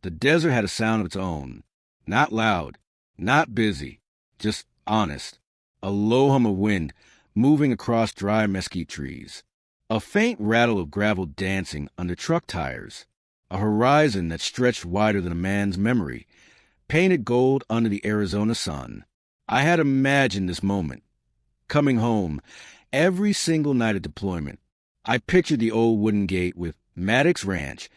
The desert had a sound of its own. Not loud, not busy, just honest. A low hum of wind moving across dry mesquite trees. A faint rattle of gravel dancing under truck tires. A horizon that stretched wider than a man's memory, painted gold under the Arizona sun. I had imagined this moment. Coming home, every single night at deployment, I pictured the old wooden gate with Maddox Ranch,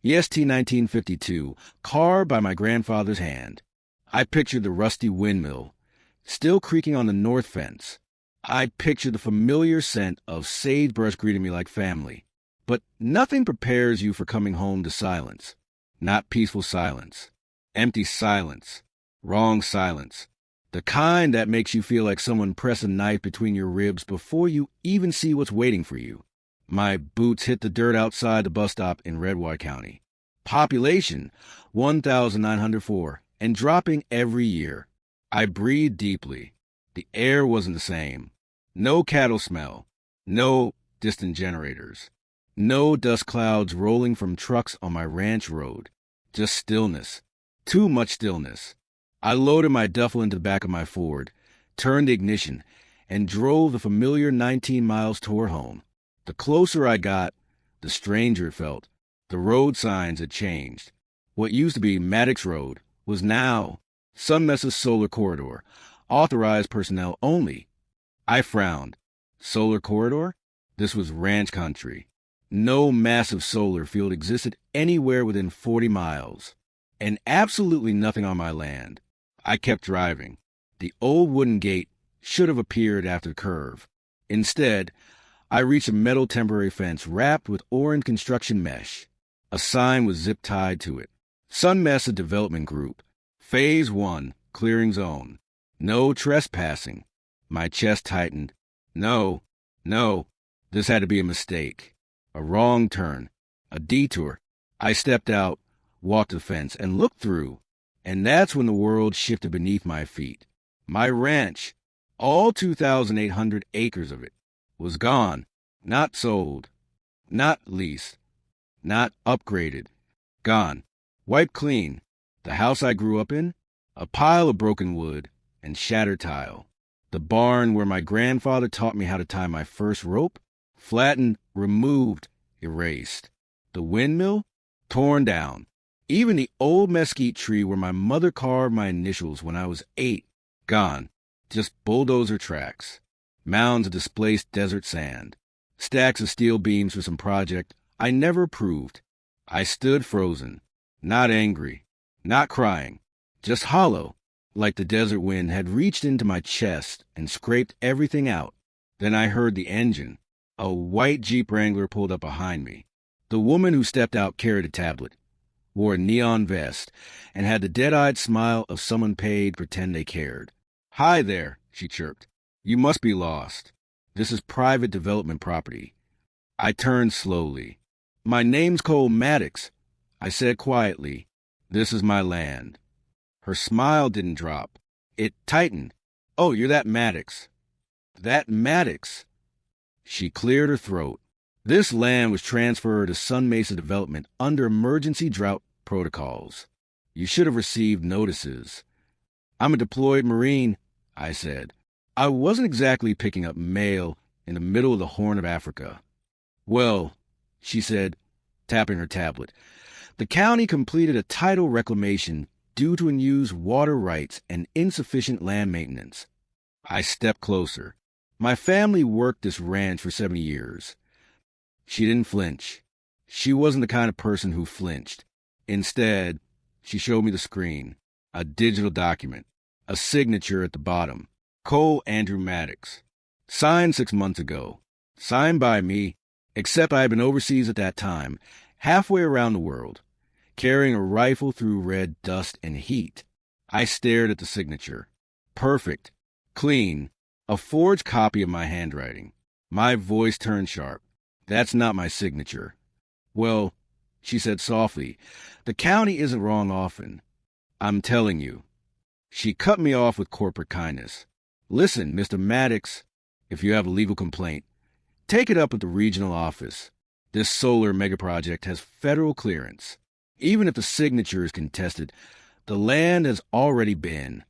EST 1952, carved by my grandfather's hand. I pictured the rusty windmill, still creaking on the north fence. I pictured the familiar scent of sagebrush greeting me like family. But nothing prepares you for coming home to silence. Not peaceful silence. Empty silence. Wrong silence. The kind that makes you feel like someone pressed a knife between your ribs before you even see what's waiting for you. My boots hit the dirt outside the bus stop in Redwater County. Population, 1,904, and dropping every year. I breathed deeply. The air wasn't the same. No cattle smell. No distant generators. No dust clouds rolling from trucks on my ranch road. Just stillness. Too much stillness. I loaded my duffel into the back of my Ford, turned the ignition, and drove the familiar 19 miles toward home. The closer I got, the stranger it felt. The road signs had changed. What used to be Maddox Road was now Sunmessa's Solar Corridor, authorized personnel only. I frowned. Solar Corridor? This was ranch country. No massive solar field existed anywhere within 40 miles. And absolutely nothing on my land. I kept driving. The old wooden gate should have appeared after the curve. Instead, I reached a metal temporary fence wrapped with orange construction mesh. A sign was zip-tied to it. Sunmessa Development Group. Phase 1, Clearing Zone. No trespassing. My chest tightened. No. This had to be a mistake. A wrong turn. A detour. I stepped out, walked the fence, and looked through. And that's when the world shifted beneath my feet. My ranch, all 2,800 acres of it, was gone. Not sold. Not leased. Not upgraded. Gone. Wiped clean. The house I grew up in, a pile of broken wood and shattered tile. The barn where my grandfather taught me how to tie my first rope, flattened, removed, erased. The windmill, torn down. Even the old mesquite tree where my mother carved my initials when I was 8, gone. Just bulldozer tracks. Mounds of displaced desert sand. Stacks of steel beams for some project I never approved. I stood frozen, not angry, not crying, just hollow, like the desert wind had reached into my chest and scraped everything out. Then I heard the engine. A white Jeep Wrangler pulled up behind me. The woman who stepped out carried a tablet, wore a neon vest, and had the dead-eyed smile of someone paid to pretend they cared. "Hi there," she chirped. "You must be lost. This is private development property." I turned slowly. "My name's Cole Maddox," I said quietly. "This is my land." Her smile didn't drop. It tightened. "Oh, you're that Maddox." "That Maddox." She cleared her throat. This land was transferred to Sun Mesa Development under emergency drought protocols. You should have received notices. "I'm a deployed Marine," I said. I wasn't exactly picking up mail in the middle of the Horn of Africa. "Well," she said, tapping her tablet, "the county completed a title reclamation due to unused water rights and insufficient land maintenance." I stepped closer. "My family worked this ranch for 70 years. She didn't flinch. She wasn't the kind of person who flinched. Instead, she showed me the screen, a digital document, a signature at the bottom. Cole Andrew Maddox. Signed 6 months ago. Signed by me, except I had been overseas at that time, halfway around the world, carrying a rifle through red dust and heat. I stared at the signature. Perfect. Clean. A forged copy of my handwriting. My voice turned sharp. "That's not my signature." "Well," she said softly, "the county isn't wrong often. I'm telling you." She cut me off with corporate kindness. "Listen, Mr. Maddox, if you have a legal complaint, take it up at the regional office. This solar megaproject has federal clearance. Even if the signature is contested, the land has already been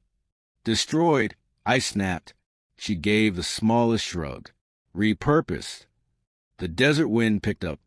destroyed. I snapped. She gave the smallest shrug. Repurposed. The desert wind picked up,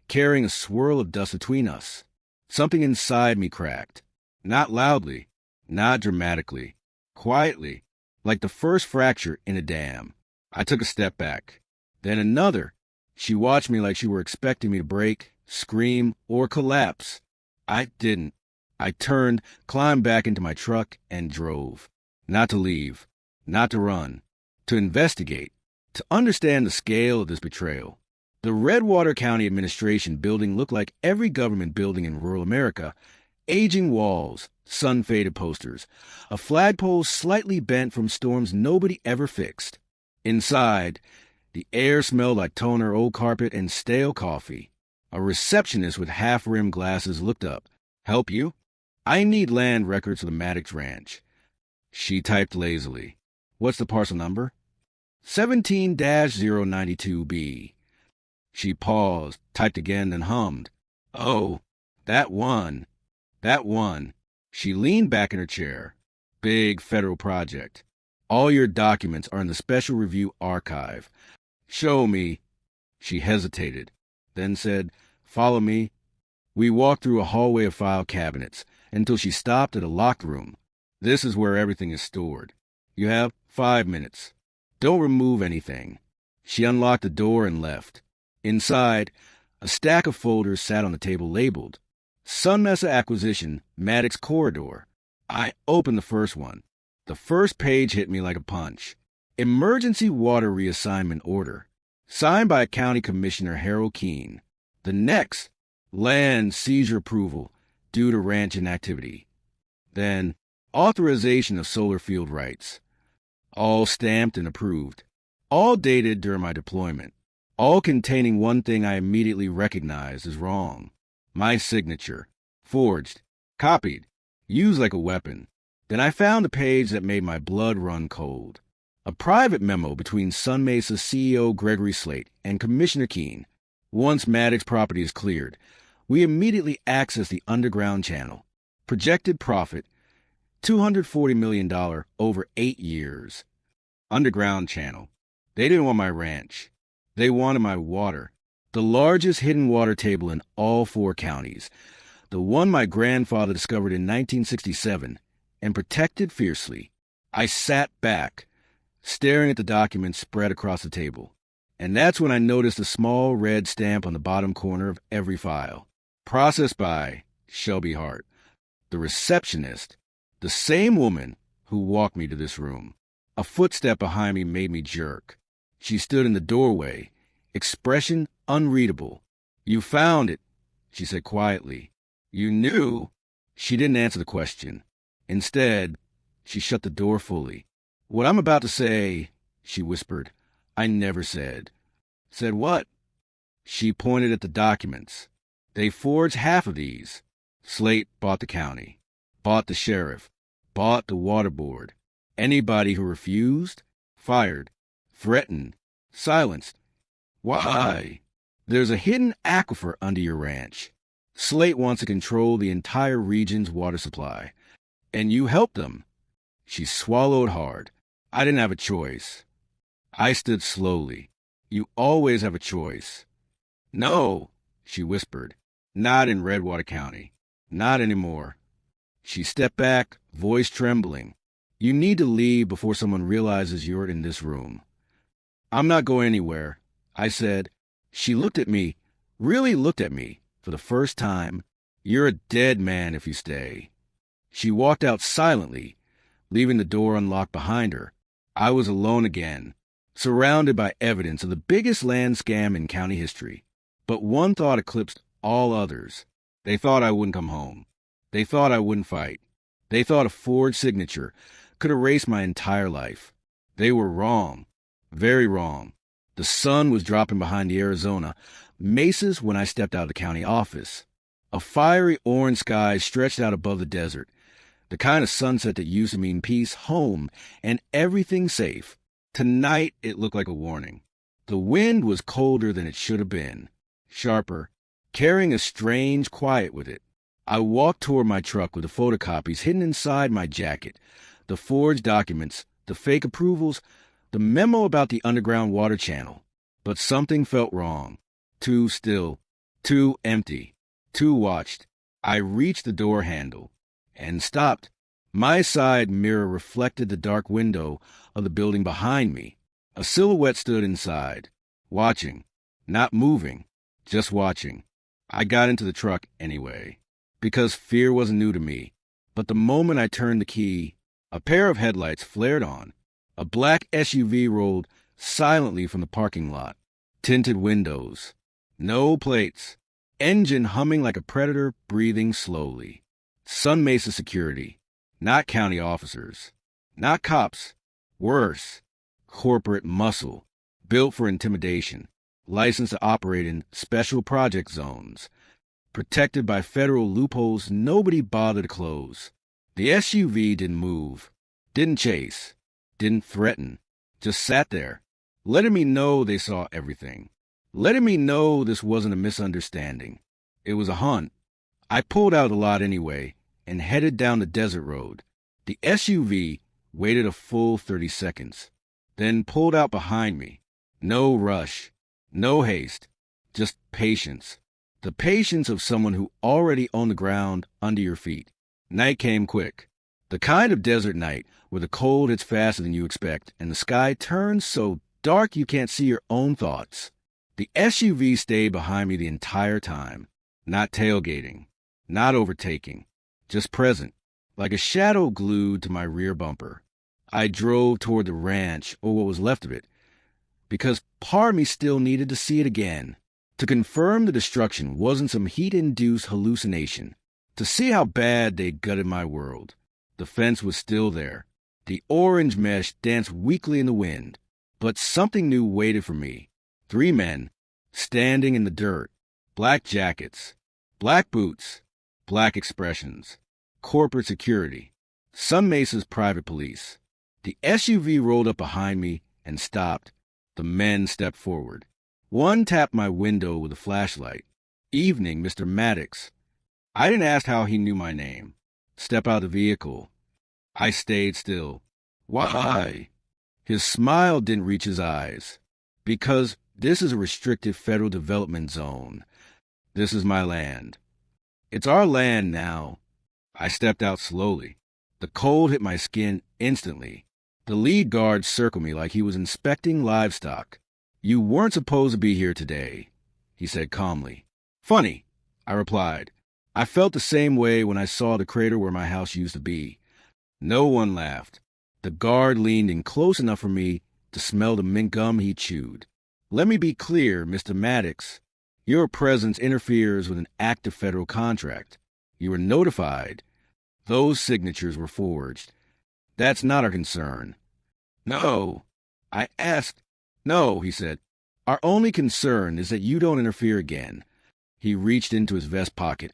carrying a swirl of dust between us. Something inside me cracked. Not loudly, not dramatically, quietly, like the first fracture in a dam. I took a step back. Then another. She watched me like she were expecting me to break, scream, or collapse. I didn't. I turned, climbed back into my truck, and drove. Not to leave, not to run, to investigate, to understand the scale of this betrayal. The Redwater County Administration building looked like every government building in rural America. Aging walls, sun-faded posters, a flagpole slightly bent from storms nobody ever fixed. Inside, the air smelled like toner, old carpet, and stale coffee. A receptionist with half-rimmed glasses looked up. "Help you?" "I need land records for the Maddox Ranch." She typed lazily. "What's the parcel number?" 17-092B. She paused, typed again, then hummed. "Oh, that one. That one." She leaned back in her chair. "Big federal project. All your documents are in the Special Review Archive. Show me." She hesitated, then said, "Follow me." We walked through a hallway of file cabinets until she stopped at a locked room. "This is where everything is stored. You have 5 minutes. Don't remove anything." She unlocked the door and left. Inside, a stack of folders sat on the table labeled Sunmesa Acquisition, Maddox Corridor. I opened the first one. The first page hit me like a punch. Emergency Water Reassignment Order, signed by County Commissioner Harold Keene. The next, Land Seizure Approval, due to ranch inactivity. Then, Authorization of Solar Field Rights. All stamped and approved. All dated during my deployment. All containing one thing I immediately recognized as wrong. My signature. Forged. Copied. Used like a weapon. Then I found a page that made my blood run cold. A private memo between Sunmesa CEO Gregory Slate and Commissioner Keene. Once Maddox property is cleared, we immediately access the underground channel. Projected profit, $240 million over 8 years. Underground channel. They didn't want my ranch. They wanted my water. The largest hidden water table in all 4 counties. The one my grandfather discovered in 1967 and protected fiercely. I sat back, staring at the documents spread across the table. And that's when I noticed a small red stamp on the bottom corner of every file. Processed by Shelby Hart, the receptionist, the same woman who walked me to this room. A footstep behind me made me jerk. She stood in the doorway, expression unreadable. "You found it," she said quietly. "You knew." She didn't answer the question. Instead, she shut the door fully. "What I'm about to say," she whispered, "I never said." "Said what?" She pointed at the documents. "They forged half of these. Slate bought the county, bought the sheriff, bought the water board. Anybody who refused, fired, threatened, silenced. Why? There's a hidden aquifer under your ranch. Slate wants to control the entire region's water supply. And you helped them." She swallowed hard. I didn't have a choice. I stood slowly. "You always have a choice." "No," she whispered. "Not in Redwater County. Not anymore." She stepped back, voice trembling. "You need to leave before someone realizes you're in this room." "I'm not going anywhere," I said. She looked at me, really looked at me, for the first time. "You're a dead man if you stay." She walked out silently, leaving the door unlocked behind her. I was alone again, surrounded by evidence of the biggest land scam in county history. But one thought eclipsed all others. They thought I wouldn't come home. They thought I wouldn't fight. They thought a forged signature could erase my entire life. They were wrong. Very wrong. The sun was dropping behind the Arizona mesas when I stepped out of the county office. A fiery orange sky stretched out above the desert, the kind of sunset that used to mean peace, home, and everything safe. Tonight it looked like a warning. The wind was colder than it should have been, sharper, carrying a strange quiet with it. I walked toward my truck with the photocopies hidden inside my jacket, the forged documents, the fake approvals, the memo about the underground water channel. But something felt wrong. Too still, too empty, too watched. I reached the door handle and stopped. My side mirror reflected the dark window of the building behind me. A silhouette stood inside, watching, not moving, just watching. I got into the truck anyway, because fear wasn't new to me. But the moment I turned the key, a pair of headlights flared on. A black SUV rolled silently from the parking lot. Tinted windows. No plates. Engine humming like a predator, breathing slowly. Sun Mesa security. Not county officers. Not cops. Worse. Corporate muscle. Built for intimidation. Licensed to operate in special project zones. Protected by federal loopholes nobody bothered to close. The SUV didn't move. Didn't chase. Didn't threaten. Just sat there. Letting me know they saw everything. Letting me know this wasn't a misunderstanding. It was a hunt. I pulled out of the lot anyway and headed down the desert road. The SUV waited a full 30 seconds, then pulled out behind me. No rush, no haste, just patience. The patience of someone who already owned the ground under your feet. Night came quick. The kind of desert night where the cold hits faster than you expect and the sky turns so dark you can't see your own thoughts. The SUV stayed behind me the entire time. Not tailgating, not overtaking, just present, like a shadow glued to my rear bumper. I drove toward the ranch, or what was left of it, because part of me still needed to see it again, to confirm the destruction wasn't some heat-induced hallucination, to see how bad they'd gutted my world. The fence was still there. The orange mesh danced weakly in the wind, but something new waited for me. 3 men, standing in the dirt, black jackets, black boots, black expressions, corporate security, Sun Mesa's private police. The SUV rolled up behind me and stopped. The men stepped forward. One tapped my window with a flashlight. "Evening, Mr. Maddox." I didn't ask how he knew my name. Step out of the vehicle. I stayed still. "Why?" His smile didn't reach his eyes. "Because this is a restricted federal development zone. This is my land. It's our land now." I stepped out slowly. The cold hit my skin instantly. The lead guard circled me like he was inspecting livestock. "You weren't supposed to be here today," he said calmly. "Funny," I replied. I felt the same way when I saw the crater where my house used to be. No one laughed. The guard leaned in close enough for me to smell the mint gum he chewed. "Let me be clear, Mr. Maddox. Your presence interferes with an active federal contract. You were notified. Those signatures were forged. That's not our concern." "No." I asked. "No," he said. "Our only concern is that you don't interfere again." He reached into his vest pocket,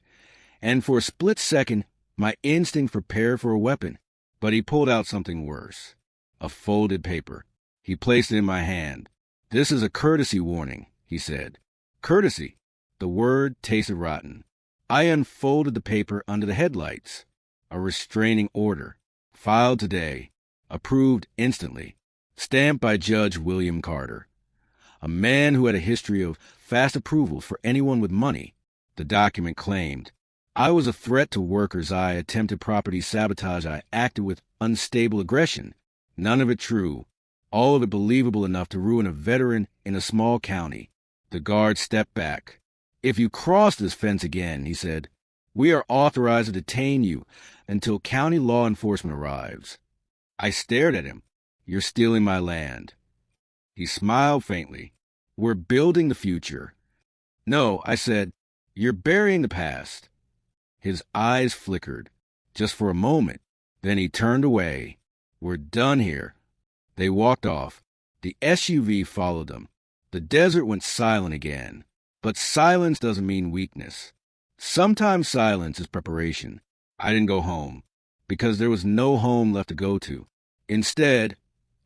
and for a split second, my instinct prepared for a weapon. But he pulled out something worse. A folded paper. He placed it in my hand. "This is a courtesy warning," he said. Courtesy. The word tasted rotten. I unfolded the paper under the headlights. A restraining order. Filed today. Approved instantly. Stamped by Judge William Carter. A man who had a history of fast approvals for anyone with money. The document claimed I was a threat to workers. I attempted property sabotage. I acted with unstable aggression. None of it true. All of it believable enough to ruin a veteran in a small county. The guard stepped back. "If you cross this fence again," he said, "we are authorized to detain you until county law enforcement arrives." I stared at him. "You're stealing my land." He smiled faintly. "We're building the future." "No," I said, "you're burying the past." His eyes flickered, just for a moment. Then he turned away. "We're done here." They walked off. The SUV followed them. The desert went silent again. But silence doesn't mean weakness. Sometimes silence is preparation. I didn't go home, because there was no home left to go to. Instead,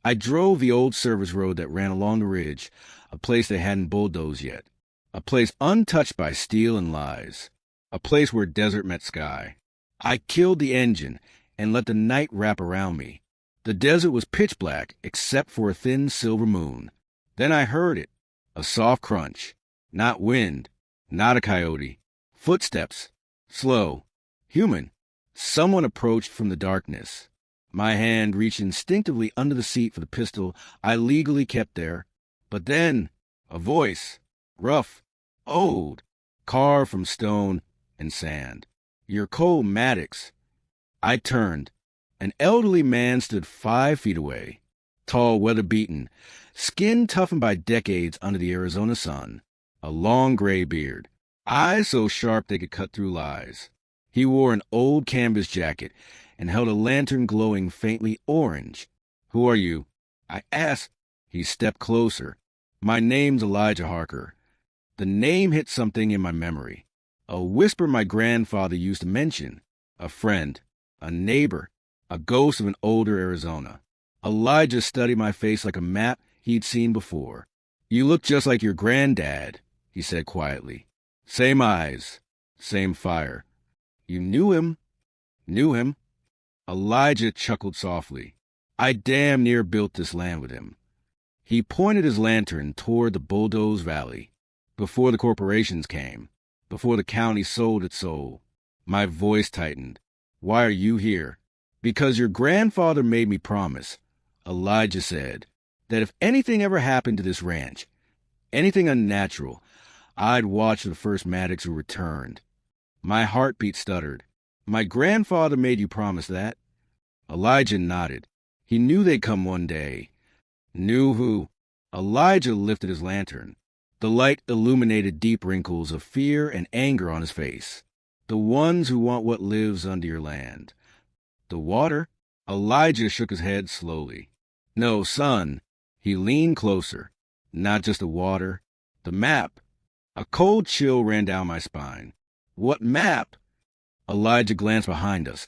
I drove the old service road that ran along the ridge, a place they hadn't bulldozed yet, a place untouched by steel and lies. a place where desert met sky. I killed the engine and let the night wrap around me. The desert was pitch black except for a thin silver moon. Then I heard it, a soft crunch. Not wind, not a coyote. Footsteps, slow, human. Someone approached from the darkness. My hand reached instinctively under the seat for the pistol I legally kept there. But then, a voice, rough, old, carved from stone and sand. "You're Cole Maddox." I turned. An elderly man stood 5 feet away, tall, weather-beaten, skin toughened by decades under the Arizona sun, a long gray beard, eyes so sharp they could cut through lies. He wore an old canvas jacket and held a lantern glowing faintly orange. "Who are you?" I asked. He stepped closer. "My name's Elijah Harker." The name hit something in my memory. A whisper my grandfather used to mention. A friend, a neighbor, a ghost of an older Arizona. Elijah studied my face like a map he'd seen before. "You look just like your granddad," he said quietly. "Same eyes, same fire." "You knew him?" "Knew him." Elijah chuckled softly. "I damn near built this land with him." He pointed his lantern toward the Bulldoze Valley. "Before the corporations came, before the county sold its soul." My voice tightened. "Why are you here?" "Because your grandfather made me promise," Elijah said, "that if anything ever happened to this ranch, anything unnatural, I'd watch the first Maddox who returned." My heartbeat stuttered. "My grandfather made you promise that?" Elijah nodded. "He knew they'd come one day." "Knew who?" Elijah lifted his lantern. The light illuminated deep wrinkles of fear and anger on his face. "The ones who want what lives under your land." "The water?" Elijah shook his head slowly. "No, son." He leaned closer. "Not just the water. The map." A cold chill ran down my spine. "What map?" Elijah glanced behind us,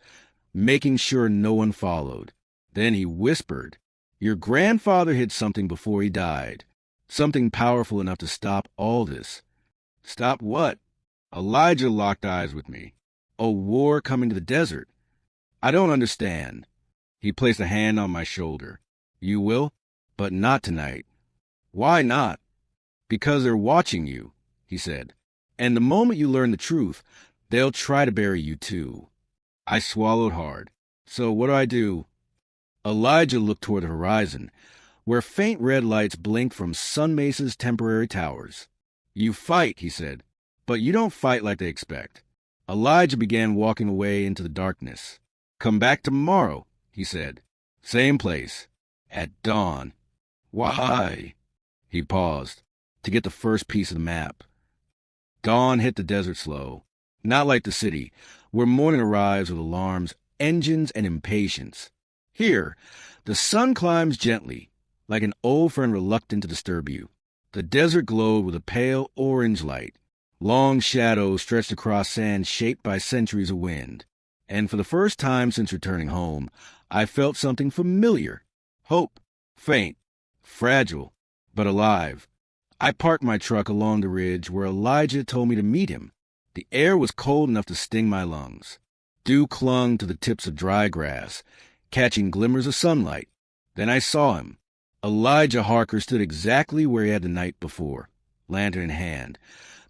making sure no one followed. Then he whispered, "Your grandfather hid something before he died. Something powerful enough to stop all this." "Stop what?" Elijah locked eyes with me. "A war coming to the desert." "I don't understand." He placed a hand on my shoulder. "You will, but not tonight." "Why not?" "Because they're watching you," he said. "And the moment you learn the truth, they'll try to bury you too." I swallowed hard. "So what do I do?" Elijah looked toward the horizon, where faint red lights blinked from Sun Mesa's temporary towers. "You fight," he said, "but you don't fight like they expect." Elijah began walking away into the darkness. "Come back tomorrow," he said. "Same place. At dawn." "Why?" He paused to get the first piece of the map. Dawn hit the desert slow. Not like the city, where morning arrives with alarms, engines, and impatience. Here, the sun climbs gently, like an old friend reluctant to disturb you. The desert glowed with a pale orange light. Long shadows stretched across sand shaped by centuries of wind. And for the first time since returning home, I felt something familiar. Hope. Faint. Fragile. But alive. I parked my truck along the ridge where Elijah told me to meet him. The air was cold enough to sting my lungs. Dew clung to the tips of dry grass, catching glimmers of sunlight. Then I saw him. Elijah Harker stood exactly where he had the night before, lantern in hand,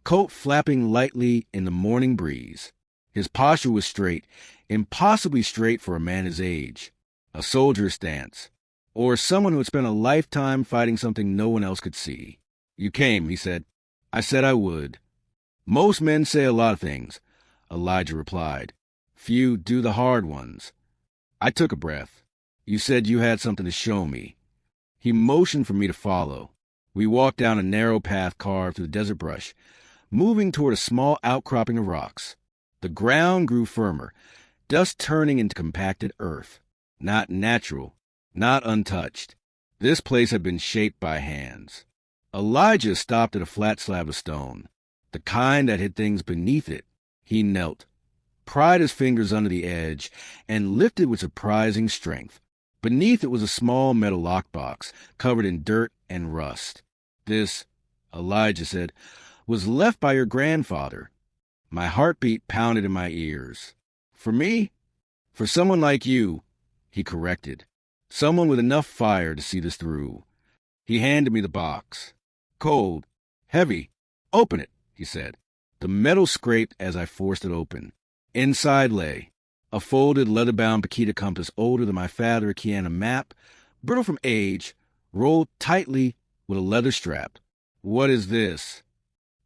coat flapping lightly in the morning breeze. His posture was straight, impossibly straight for a man his age. A soldier's stance, or someone who had spent a lifetime fighting something no one else could see. "You came," he said. "I said I would." "Most men say a lot of things," Elijah replied. "Few do the hard ones." I took a breath. "You said you had something to show me." He motioned for me to follow. We walked down a narrow path carved through the desert brush, moving toward a small outcropping of rocks. The ground grew firmer, dust turning into compacted earth. Not natural, not untouched. This place had been shaped by hands. Elijah stopped at a flat slab of stone, the kind that hid things beneath it. He knelt, pried his fingers under the edge, and lifted with surprising strength. Beneath it was a small metal lockbox, covered in dirt and rust. "This," Elijah said, "was left by your grandfather." My heartbeat pounded in my ears. For me? For someone like you, he corrected. Someone with enough fire to see this through. He handed me the box. Cold. Heavy. Open it, he said. The metal scraped as I forced it open. Inside lay a folded, leather-bound Paquita compass older than my father Kiana map, brittle from age, rolled tightly with a leather strap. What is this?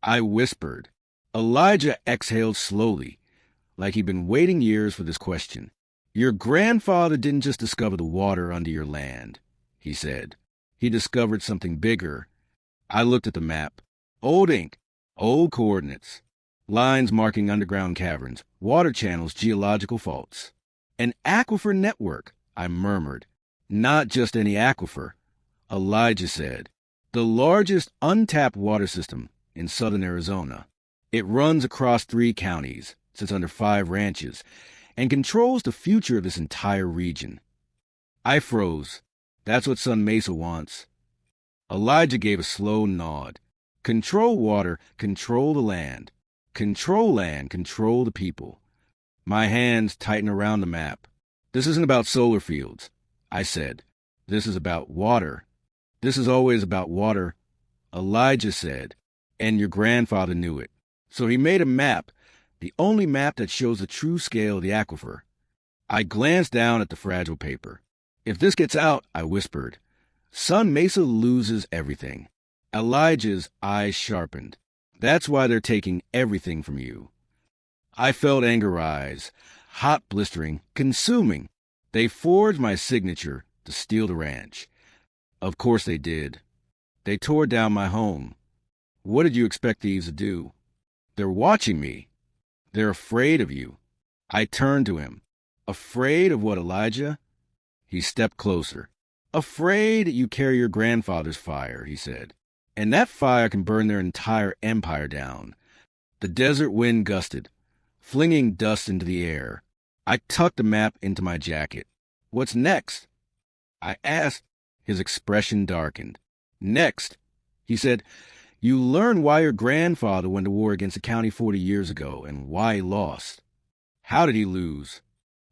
I whispered. Elijah exhaled slowly, like he'd been waiting years for this question. Your grandfather didn't just discover the water under your land, he said. He discovered something bigger. I looked at the map. Old ink, old coordinates, lines marking underground caverns, water channels, geological faults. An aquifer network, I murmured. Not just any aquifer, Elijah said. The largest untapped water system in southern Arizona. It runs across 3 counties, sits under 5 ranches, and controls the future of this entire region. I froze. That's what Sun Mesa wants. Elijah gave a slow nod. Control water, control the land. Control land, control the people. My hands tightened around the map. This isn't about solar fields, I said. This is about water. This is always about water, Elijah said, and your grandfather knew it. So he made a map, the only map that shows the true scale of the aquifer. I glanced down at the fragile paper. If this gets out, I whispered, Sun Mesa loses everything. Elijah's eyes sharpened. That's why they're taking everything from you. I felt anger rise, hot, blistering, consuming. They forged my signature to steal the ranch. Of course they did. They tore down my home. What did you expect thieves to do? They're watching me. They're afraid of you. I turned to him. Afraid of what, Elijah? He stepped closer. Afraid you carry your grandfather's fire, he said. And that fire can burn their entire empire down. The desert wind gusted, flinging dust into the air. I tucked the map into my jacket. What's next? I asked. His expression darkened. Next, he said, you learn why your grandfather went to war against the county 40 years ago and why he lost. How did he lose?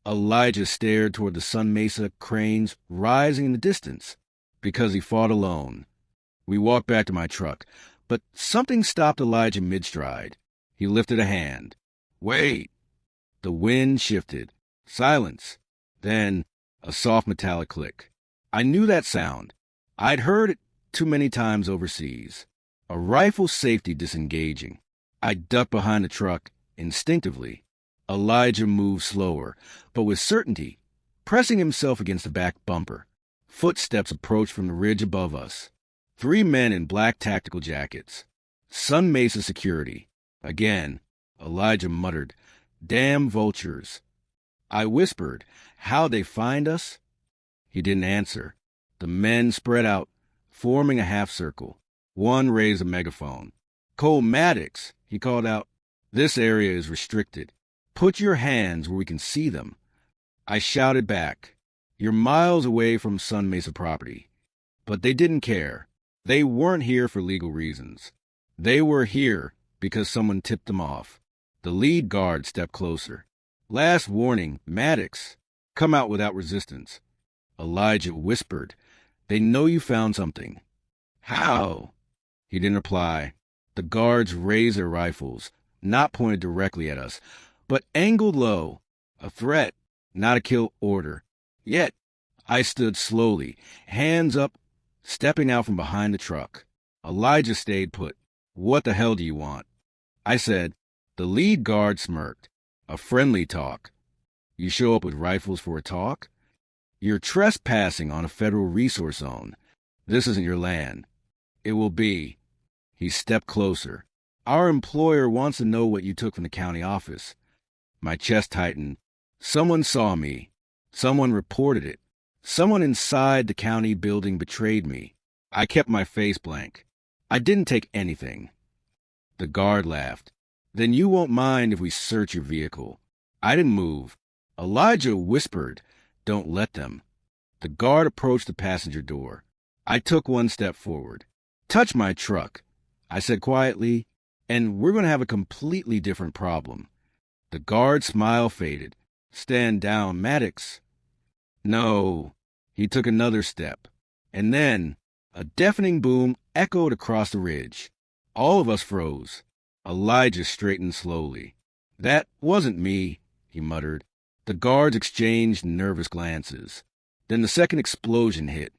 Elijah stared toward the Sun Mesa cranes rising in the distance. Because he fought alone. We walked back to my truck, but something stopped Elijah mid-stride. He lifted a hand. Wait. The wind shifted. Silence. Then a soft metallic click. I knew that sound. I'd heard it too many times overseas. A rifle safety disengaging. I ducked behind the truck instinctively. Elijah moved slower, but with certainty, pressing himself against the back bumper. Footsteps approached from the ridge above us. 3 men in black tactical jackets. Sun Mesa security. Again, Elijah muttered, Damn vultures. I whispered, How'd they find us? He didn't answer. The men spread out, forming a half circle. One raised a megaphone. Cole Maddox, he called out. This area is restricted. Put your hands where we can see them. I shouted back. You're miles away from Sun Mesa property. But they didn't care. They weren't here for legal reasons. They were here because someone tipped them off. The lead guard stepped closer. Last warning, Maddox. Come out without resistance. Elijah whispered, They know you found something. How? He didn't reply. The guards raised their rifles, not pointed directly at us, but angled low. A threat, not a kill order. Yet, I stood slowly, hands up, stepping out from behind the truck. Elijah stayed put. What the hell do you want? I said. The lead guard smirked. A friendly talk. You show up with rifles for a talk? You're trespassing on a federal resource zone. This isn't your land. It will be. He stepped closer. Our employer wants to know what you took from the county office. My chest tightened. Someone saw me. Someone reported it. Someone inside the county building betrayed me. I kept my face blank. I didn't take anything. The guard laughed. Then you won't mind if we search your vehicle. I didn't move. Elijah whispered, Don't let them. The guard approached the passenger door. I took one step forward. Touch my truck. I said quietly, And we're going to have a completely different problem. The guard's smile faded. Stand down, Maddox. No. He took another step. And then a deafening boom echoed across the ridge. All of us froze. Elijah straightened slowly. That wasn't me, he muttered. The guards exchanged nervous glances. Then the second explosion hit.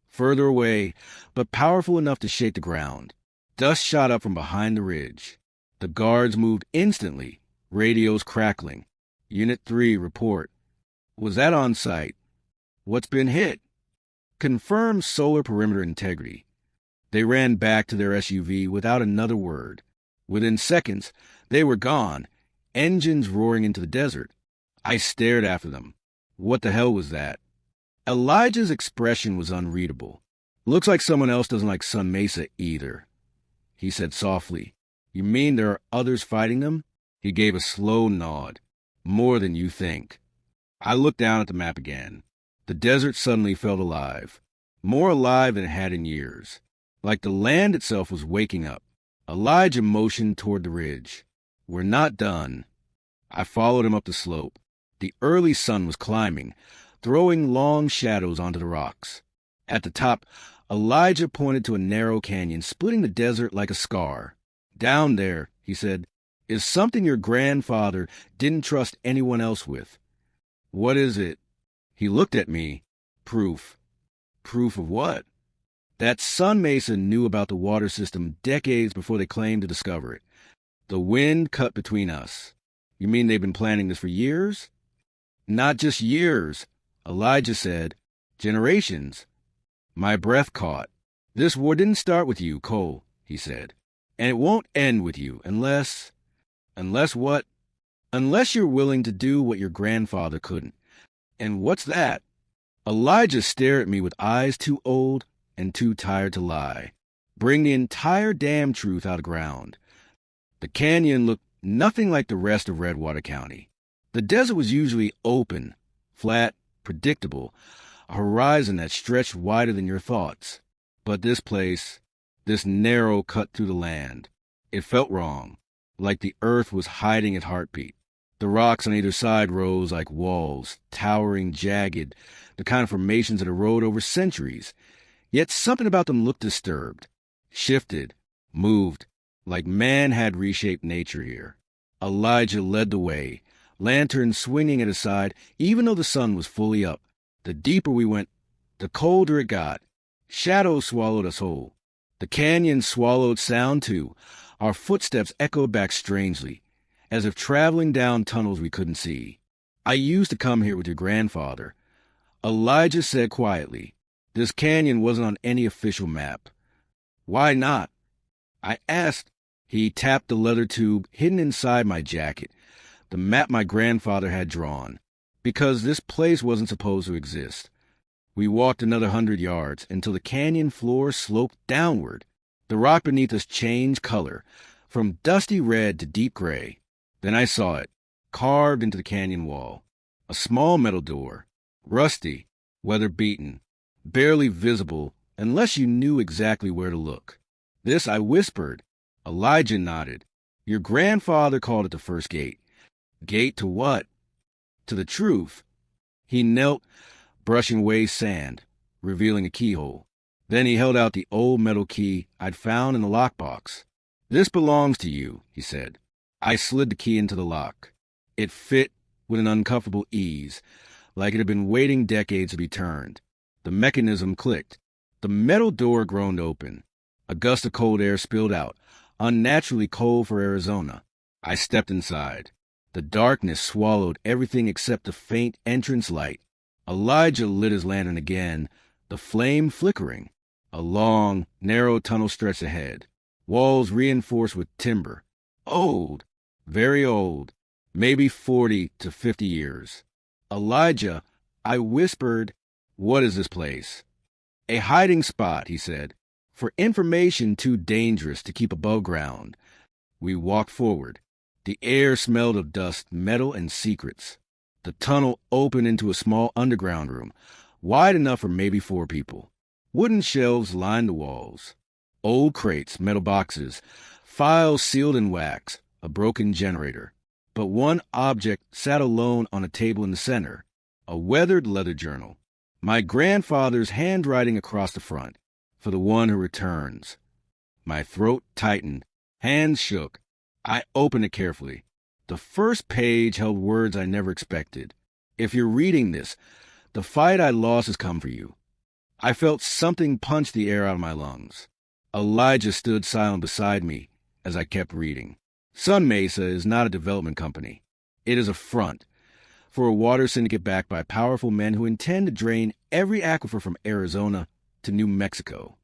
Further away, but powerful enough to shake the ground. Dust shot up from behind the ridge. The guards moved instantly, radios crackling. Unit 3, report. Was that on site? What's been hit? Confirmed solar perimeter integrity. They ran back to their SUV without another word. Within seconds, they were gone, engines roaring into the desert. I stared after them. What the hell was that? Elijah's expression was unreadable. Looks like someone else doesn't like Sun Mesa either. He said softly, You mean there are others fighting them? He gave a slow nod. More than you think. I looked down at the map again. The desert suddenly felt alive. More alive than it had in years. Like the land itself was waking up. Elijah motioned toward the ridge. We're not done. I followed him up the slope. The early sun was climbing, throwing long shadows onto the rocks. At the top, Elijah pointed to a narrow canyon splitting the desert like a scar. Down there, he said, is something your grandfather didn't trust anyone else with. What is it? He looked at me. Proof. Proof of what? That Sun Mesa knew about the water system decades before they claimed to discover it. The wind cut between us. You mean they've been planning this for years? Not just years, Elijah said. Generations. My breath caught. This war didn't start with you, Cole, he said. And it won't end with you unless... Unless what? Unless you're willing to do what your grandfather couldn't. And what's that? Elijah stared at me with eyes too old and too tired to lie. Bring the entire damn truth out of ground. The canyon looked nothing like the rest of Redwater County. The desert was usually open, flat, predictable, a horizon that stretched wider than your thoughts. But this place, this narrow cut through the land, it felt wrong, like the earth was hiding its heartbeat. The rocks on either side rose like walls, towering, jagged, the kind of formations that erode over centuries. Yet something about them looked disturbed, shifted, moved, like man had reshaped nature here. Elijah led the way, lantern swinging at his side, even though the sun was fully up. The deeper we went, the colder it got. Shadows swallowed us whole. The canyon swallowed sound too. Our footsteps echoed back strangely, as if traveling down tunnels we couldn't see. I used to come here with your grandfather. Elijah said quietly, this canyon wasn't on any official map. Why not? I asked. He tapped the leather tube hidden inside my jacket, the map my grandfather had drawn. Because this place wasn't supposed to exist. We walked another 100 yards until the canyon floor sloped downward. The rock beneath us changed color, from dusty red to deep gray. Then I saw it, carved into the canyon wall. A small metal door, rusty, weather-beaten, barely visible unless you knew exactly where to look. This I whispered. Elijah nodded. Your grandfather called it the first gate. Gate to what? To the truth. He knelt, brushing away sand, revealing a keyhole. Then he held out the old metal key I'd found in the lockbox. This belongs to you, he said. I slid the key into the lock. It fit with an uncomfortable ease, like it had been waiting decades to be turned. The mechanism clicked. The metal door groaned open. A gust of cold air spilled out, unnaturally cold for Arizona. I stepped inside. The darkness swallowed everything except the faint entrance light. Elijah lit his lantern again, the flame flickering. A long, narrow tunnel stretched ahead, walls reinforced with timber. Old, very old, maybe 40 to 50 years. Elijah, I whispered, what is this place? A hiding spot, he said, for information too dangerous to keep above ground. We walked forward. The air smelled of dust, metal, and secrets. The tunnel opened into a small underground room, wide enough for maybe 4 people. Wooden shelves lined the walls. Old crates, metal boxes, files sealed in wax, a broken generator. But one object sat alone on a table in the center, a weathered leather journal. My grandfather's handwriting across the front, for the one who returns. My throat tightened, hands shook. I opened it carefully. The first page held words I never expected. If you're reading this, the fight I lost has come for you. I felt something punch the air out of my lungs. Elijah stood silent beside me as I kept reading. Sun Mesa is not a development company. It is a front for a water syndicate backed by powerful men who intend to drain every aquifer from Arizona to New Mexico.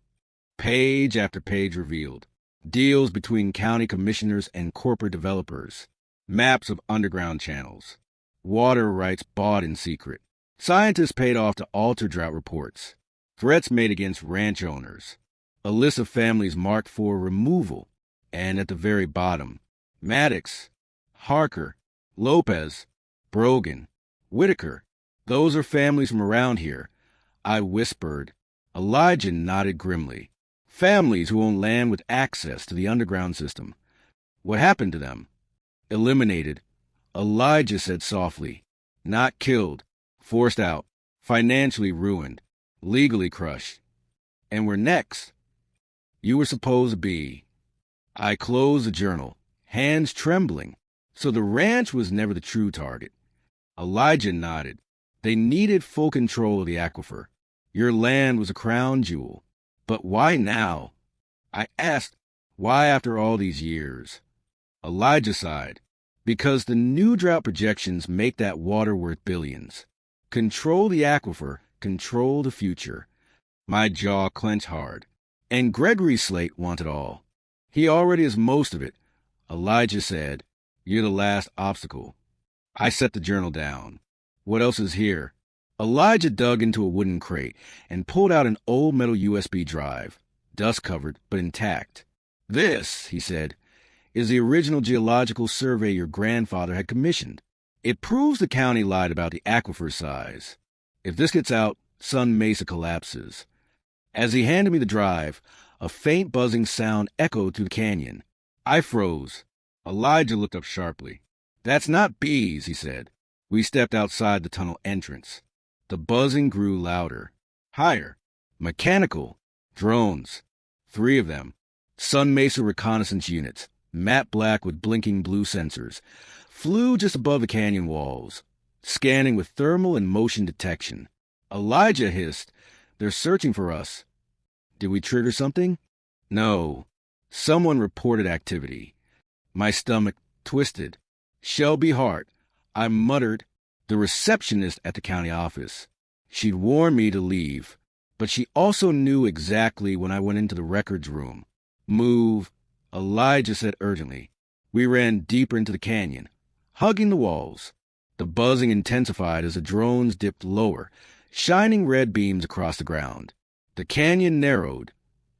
Page after page revealed. Deals between county commissioners and corporate developers. Maps of underground channels. Water rights bought in secret. Scientists paid off to alter drought reports. Threats made against ranch owners. A list of families marked for removal. And at the very bottom, Maddox, Harker, Lopez, Brogan, Whitaker. Those are families from around here. I whispered. Elijah nodded grimly. Families who own land with access to the underground system. What happened to them? Eliminated. Elijah said softly. Not killed. Forced out. Financially ruined. Legally crushed. And we're next. You were supposed to be. I closed the journal, hands trembling. So the ranch was never the true target. Elijah nodded. They needed full control of the aquifer. Your land was a crown jewel. But why now? I asked, why after all these years? Elijah sighed. Because the new drought projections make that water worth billions. Control the aquifer, control the future. My jaw clenched hard. And Gregory Slate wanted all. He already has most of it. Elijah said, you're the last obstacle. I set the journal down. What else is here? Elijah dug into a wooden crate and pulled out an old metal USB drive, dust-covered but intact. This, he said, is the original geological survey your grandfather had commissioned. It proves the county lied about the aquifer size. If this gets out, Sun Mesa collapses. As he handed me the drive, a faint buzzing sound echoed through the canyon. I froze. Elijah looked up sharply. That's not bees, he said. We stepped outside the tunnel entrance. The buzzing grew louder, higher, mechanical, drones, 3 of them, Sun Mesa reconnaissance units, matte black with blinking blue sensors, flew just above the canyon walls, scanning with thermal and motion detection. Elijah hissed, they're searching for us. Did we trigger something? No. Someone reported activity. My stomach twisted. Shelby Hart. I muttered. The receptionist at the county office. She'd warned me to leave, but she also knew exactly when I went into the records room. Move, Elijah said urgently. We ran deeper into the canyon, hugging the walls. The buzzing intensified as the drones dipped lower, shining red beams across the ground. The canyon narrowed.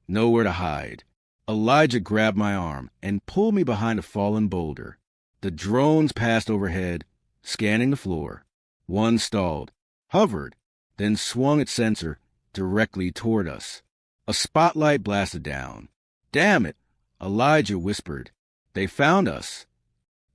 Nowhere to hide. Elijah grabbed my arm and pulled me behind a fallen boulder. The drones passed overhead, scanning the floor. One stalled, hovered, then swung its sensor directly toward us. A spotlight blasted down. Damn it, Elijah whispered. They found us.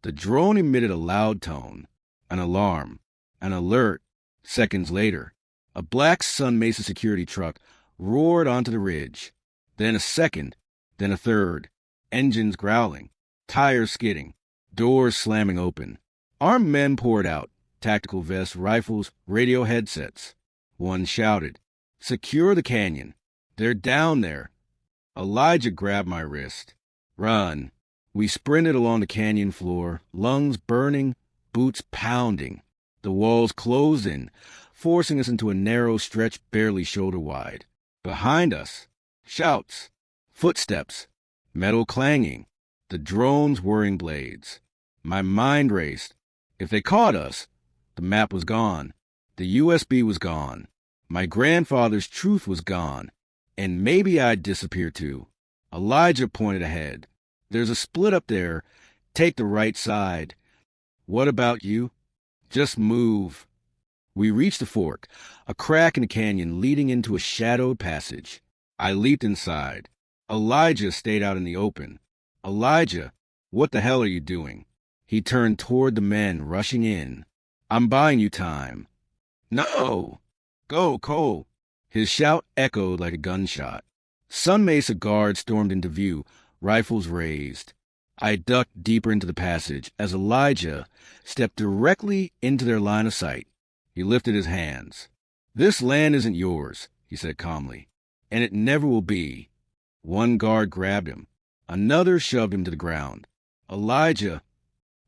The drone emitted a loud tone, an alarm, an alert. Seconds later, a black Sun Mesa security truck roared onto the ridge. Then a second, then a third. Engines growling, tires skidding, doors slamming open. Armed men poured out, tactical vests, rifles, radio headsets. One shouted, secure the canyon. They're down there. Elijah grabbed my wrist. Run. We sprinted along the canyon floor, lungs burning, boots pounding. The walls closed in, forcing us into a narrow stretch barely shoulder wide. Behind us, shouts, footsteps, metal clanging, the drones whirring blades. My mind raced. If they caught us, the map was gone. The USB was gone. My grandfather's truth was gone. And maybe I'd disappear too. Elijah pointed ahead. There's a split up there. Take the right side. What about you? Just move. We reached the fork, a crack in the canyon leading into a shadowed passage. I leaped inside. Elijah stayed out in the open. Elijah, what the hell are you doing? He turned toward the men rushing in. I'm buying you time. No! Go, Cole! His shout echoed like a gunshot. Sun Mesa guards stormed into view, rifles raised. I ducked deeper into the passage as Elijah stepped directly into their line of sight. He lifted his hands. This land isn't yours, he said calmly, and it never will be. One guard grabbed him. Another shoved him to the ground. Elijah,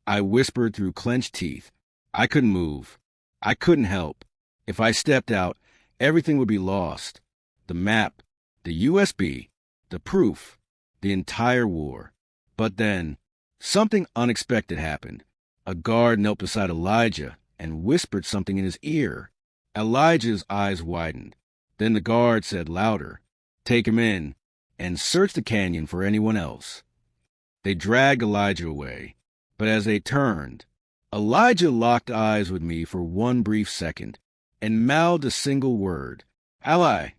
I whispered through clenched teeth. I couldn't move. I couldn't help. If I stepped out, everything would be lost. The map, the USB, the proof, the entire war. But then, something unexpected happened. A guard knelt beside Elijah and whispered something in his ear. Elijah's eyes widened. Then the guard said louder, "Take him in, and search the canyon for anyone else." They dragged Elijah away, but as they turned, Elijah locked eyes with me for one brief second and mouthed a single word, "Ally."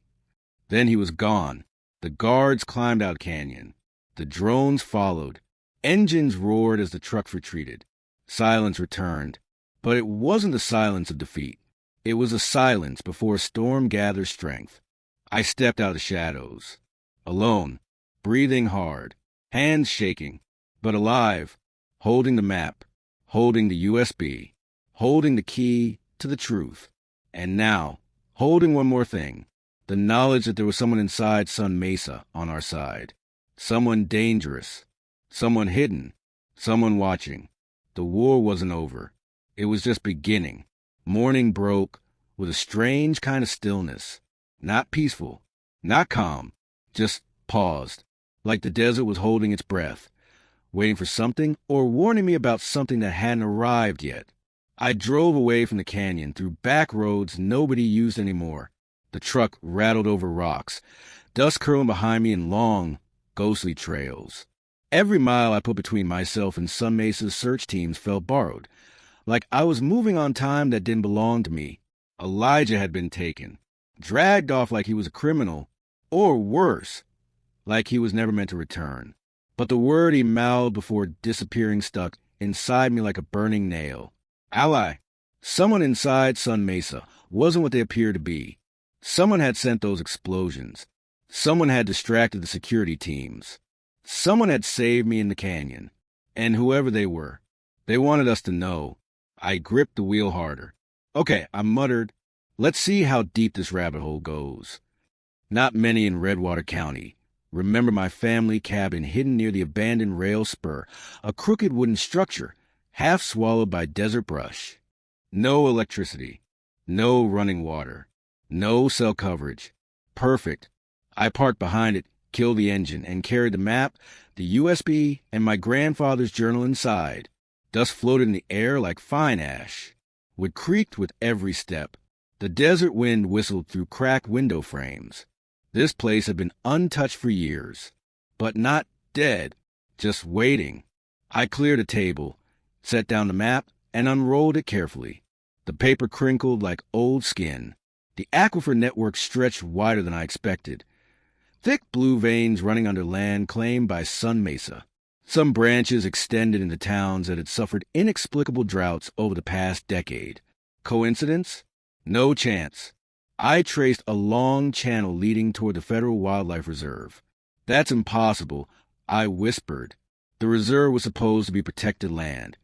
Then he was gone. The guards climbed out canyon. The drones followed. Engines roared as the truck retreated. Silence returned, but it wasn't the silence of defeat. It was a silence before a storm gathers strength. I stepped out of the shadows, alone, breathing hard, hands shaking, but alive, holding the map, holding the USB, holding the key to the truth. And now, holding one more thing, the knowledge that there was someone inside Sun Mesa on our side. Someone dangerous, someone hidden, someone watching. The war wasn't over. It was just beginning. Morning broke with a strange kind of stillness. Not peaceful, not calm, just paused, like the desert was holding its breath, waiting for something or warning me about something that hadn't arrived yet. I drove away from the canyon through back roads nobody used anymore. The truck rattled over rocks, dust curling behind me in long, ghostly trails. Every mile I put between myself and Sun Mesa's search teams felt borrowed, like I was moving on time that didn't belong to me. Elijah had been taken, dragged off like he was a criminal, or worse, like he was never meant to return. But the word he mouthed before disappearing stuck inside me like a burning nail. Ally. Someone inside Sun Mesa wasn't what they appeared to be. Someone had sent those explosions. Someone had distracted the security teams. Someone had saved me in the canyon. And whoever they were, they wanted us to know. I gripped the wheel harder. Okay, I muttered, let's see how deep this rabbit hole goes. Not many in Redwater County remember my family cabin hidden near the abandoned rail spur, a crooked wooden structure, half swallowed by desert brush. No electricity, no running water, no cell coverage. Perfect. I parked behind it, killed the engine, and carried the map, the USB, and my grandfather's journal inside. Dust floated in the air like fine ash. Wood creaked with every step. The desert wind whistled through cracked window frames. This place had been untouched for years, but not dead, just waiting. I cleared a table, set down the map, and unrolled it carefully. The paper crinkled like old skin. The aquifer network stretched wider than I expected. Thick blue veins running under land claimed by Sun Mesa. Some branches extended into towns that had suffered inexplicable droughts over the past decade. Coincidence? No chance. I traced a long channel leading toward the Federal Wildlife Reserve. That's impossible, I whispered. The reserve was supposed to be protected land,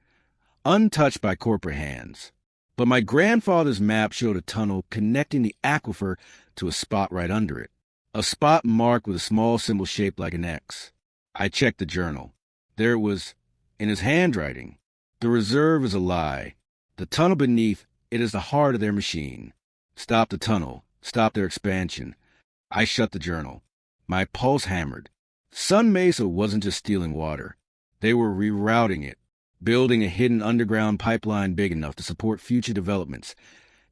untouched by corporate hands. But my grandfather's map showed a tunnel connecting the aquifer to a spot right under it. A spot marked with a small symbol shaped like an X. I checked the journal. There it was, in his handwriting. The reserve is a lie. The tunnel beneath it is the heart of their machine. Stop the tunnel. Stop their expansion. I shut the journal. My pulse hammered. Sun Mesa wasn't just stealing water. They were rerouting it, building a hidden underground pipeline big enough to support future developments.